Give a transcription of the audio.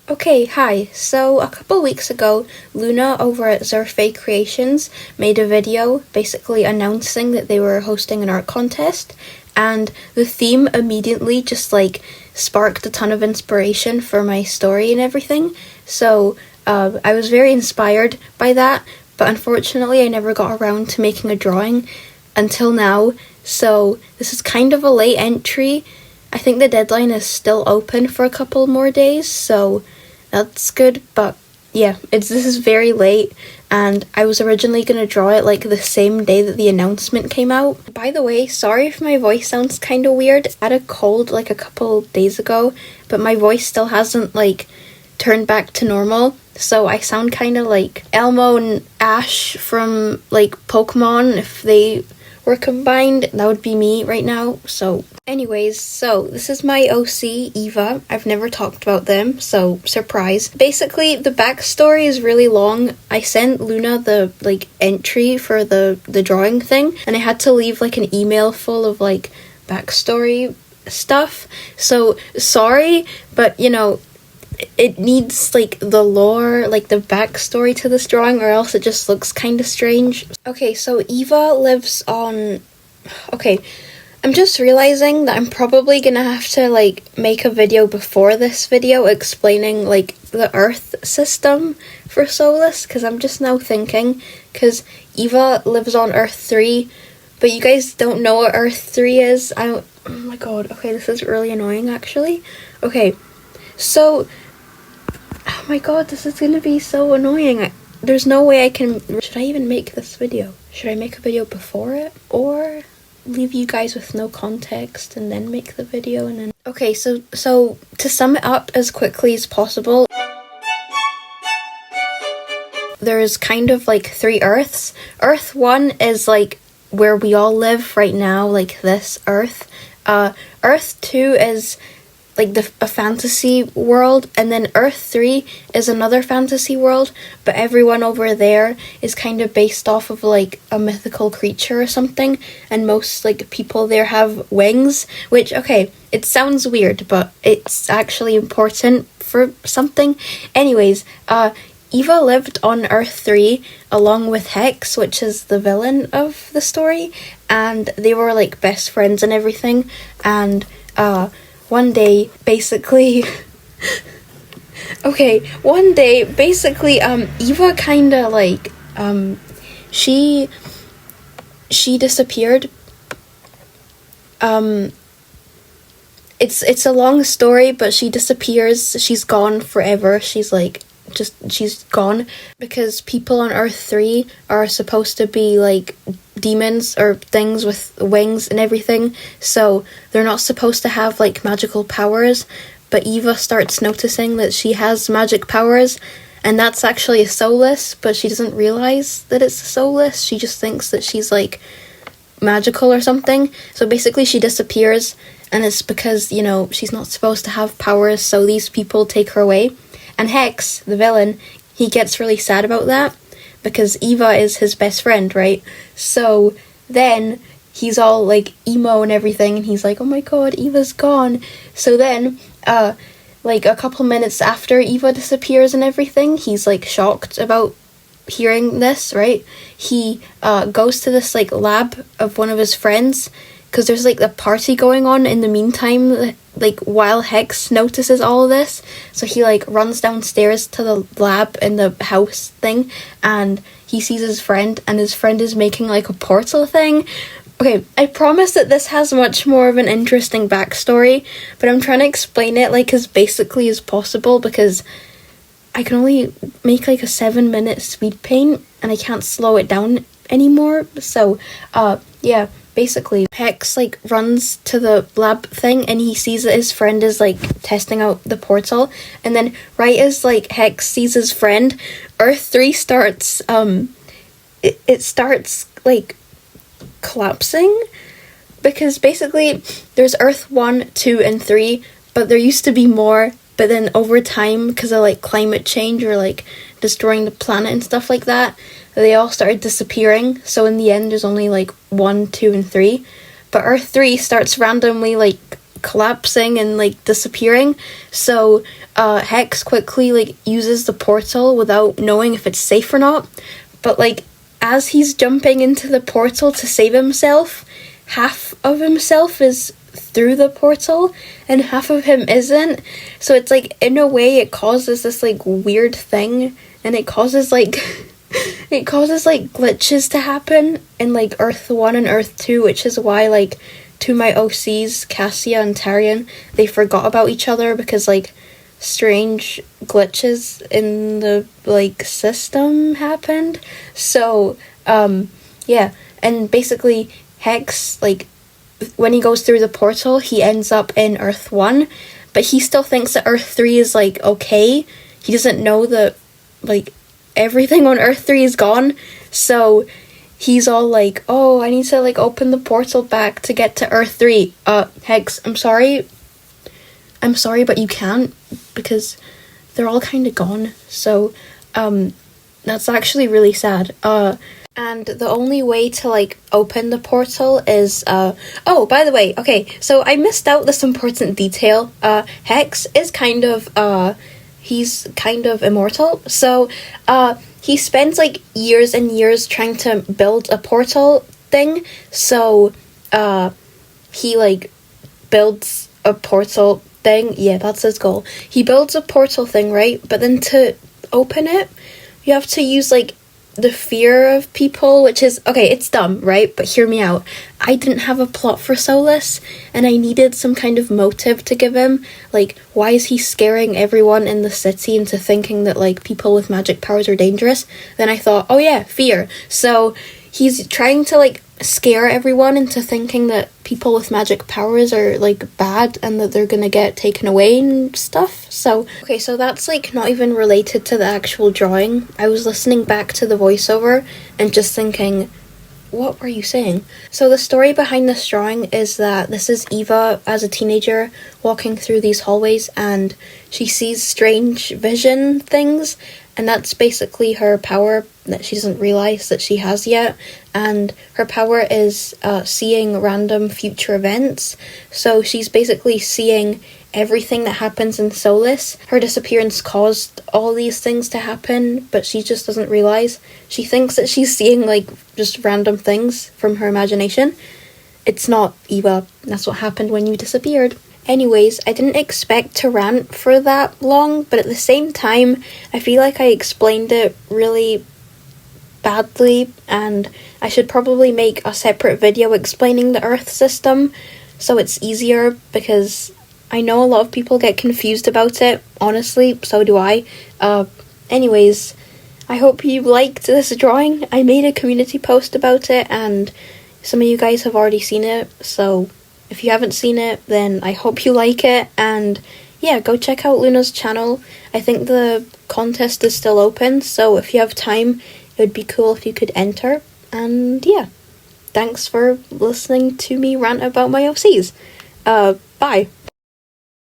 Okay, hi. So a couple weeks ago, Luna over at Zerfe Creations made a video basically announcing that they were hosting an art contest, and the theme immediately just sparked a ton of inspiration for my story and everything. So I was very inspired by that, but unfortunately I never got around to making a drawing until now. So this is kind of a late entry. I think the deadline is still open for a couple more days, so that's good, but yeah, this is very late, and I was originally going to draw it the same day that the announcement came out. By the way, sorry if my voice sounds kind of weird. I had a cold a couple days ago, but my voice still hasn't turned back to normal, so I sound kind of like Elmo and Ash from Pokemon. If they were combined, that would be me right now. So anyways, so this is my OC, Eva. I've never talked about them, so surprise. Basically, the backstory is really long. I sent Luna the entry for the drawing thing, and I had to leave an email full of backstory stuff. So sorry, but it needs the lore, the backstory to this drawing, or else it just looks kind of strange. Okay, so Eva lives on... Okay, I'm just realizing that I'm probably gonna have to make a video before this video explaining the Earth system for Solus, because I'm just now thinking, because Eva lives on Earth 3, but you guys don't know what Earth 3 is. Oh my god, okay, this is really annoying actually. Okay, so... Oh my god, this is gonna be so annoying. There's no way I can... Should I even make this video? Should I make a video before it? Or leave you guys with no context and then make the video and then... Okay, so to sum it up as quickly as possible, there's kind of three Earths. Earth 1 is where we all live right now, this Earth. Earth 2 is a fantasy world, and then Earth 3 is another fantasy world, but everyone over there is kind of based off of a mythical creature or something, and most people there have wings, which, okay, it sounds weird, but it's actually important for something. Anyways, Eva lived on Earth 3 along with Hex, which is the villain of the story, and they were best friends and everything, and one day, basically, Eva kinda she disappeared. It's a long story, but she disappears. She's gone forever. She's she's gone because people on Earth 3 are supposed to be demons or things with wings and everything, so they're not supposed to have magical powers, but Eva starts noticing that she has magic powers, and that's actually a Solus, but she doesn't realize that it's a Solus. She just thinks that she's magical or something. So basically she disappears, and it's because she's not supposed to have powers, so these people take her away. And Hex, the villain, he gets really sad about that, because Eva is his best friend, right? So then he's all emo and everything, and he's oh my god, Eva's gone. So then a couple minutes after Eva disappears and everything, he's shocked about hearing this, right? He goes to this lab of one of his friends, because there's a party going on in the meantime, while Hex notices all of this. So he runs downstairs to the lab in the house thing, and he sees his friend, and his friend is making a portal thing. Okay, I promise that this has much more of an interesting backstory, but I'm trying to explain it as basically as possible, because I can only make a 7-minute speed paint, and I can't slow it down anymore. So yeah, basically Hex runs to the lab thing, and he sees that his friend is testing out the portal, and then right as Hex sees his friend, Earth 3 starts it starts collapsing, because basically there's Earth 1, 2, and 3, but there used to be more, but then over time, because of climate change or destroying the planet and stuff like that, they all started disappearing. So in the end, there's only 1, 2, and 3. But Earth 3 starts randomly collapsing and like disappearing. So Hex quickly like uses the portal without knowing if it's safe or not. But like as he's jumping into the portal to save himself, half of himself is through the portal and half of him isn't. So it's like in a way it causes this like weird thing, and it causes like it causes like glitches to happen in like Earth 1 and Earth 2, which is why like to my OCs, Cassia and Tarion, they forgot about each other because like strange glitches in the like system happened. So yeah, and basically Hex, like when he goes through the portal, he ends up in Earth 1, but he still thinks that Earth 3 is like okay. He doesn't know that like everything on Earth 3 is gone. So he's all like, oh, I need to like open the portal back to get to Earth 3. Hex, I'm sorry, but you can't, because they're all kind of gone. So that's actually really sad. And the only way to like open the portal is oh, by the way, okay, so I missed out this important detail. Hex is kind of he's kind of immortal. So he spends like years and years trying to build a portal thing. So he like builds a portal thing. Yeah, that's his goal. He builds a portal thing, right? But then to open it, you have to use like the fear of people, which is okay, it's dumb, right? But hear me out. I didn't have a plot for Solus, and I needed some kind of motive to give him. Like, why is he scaring everyone in the city into thinking that like people with magic powers are dangerous? Then I thought, oh yeah, fear. So he's trying to like scare everyone into thinking that people with magic powers are like bad and that they're gonna get taken away and stuff. So okay, so that's like not even related to the actual drawing. I was listening back to the voiceover and just thinking, what were you saying? So the story behind this drawing is that this is Eva as a teenager walking through these hallways, and she sees strange vision things, and that's basically her power that she doesn't realize that she has yet. And her power is seeing random future events. So she's basically seeing everything that happens in Solus. Her disappearance caused all these things to happen, but she just doesn't realize. She thinks that she's seeing like just random things from her imagination. It's not, Eva. That's what happened when you disappeared. Anyways, I didn't expect to rant for that long, but at the same time, I feel like I explained it really badly, and I should probably make a separate video explaining the Earth system so it's easier, because I know a lot of people get confused about it. Honestly, so do I. Anyways, I hope you liked this drawing. I made a community post about it, and some of you guys have already seen it, so if you haven't seen it, then I hope you like it. And yeah, go check out Luna's channel. I think the contest is still open, so if you have time, it would be cool if you could enter. And yeah, thanks for listening to me rant about my OCs. Bye.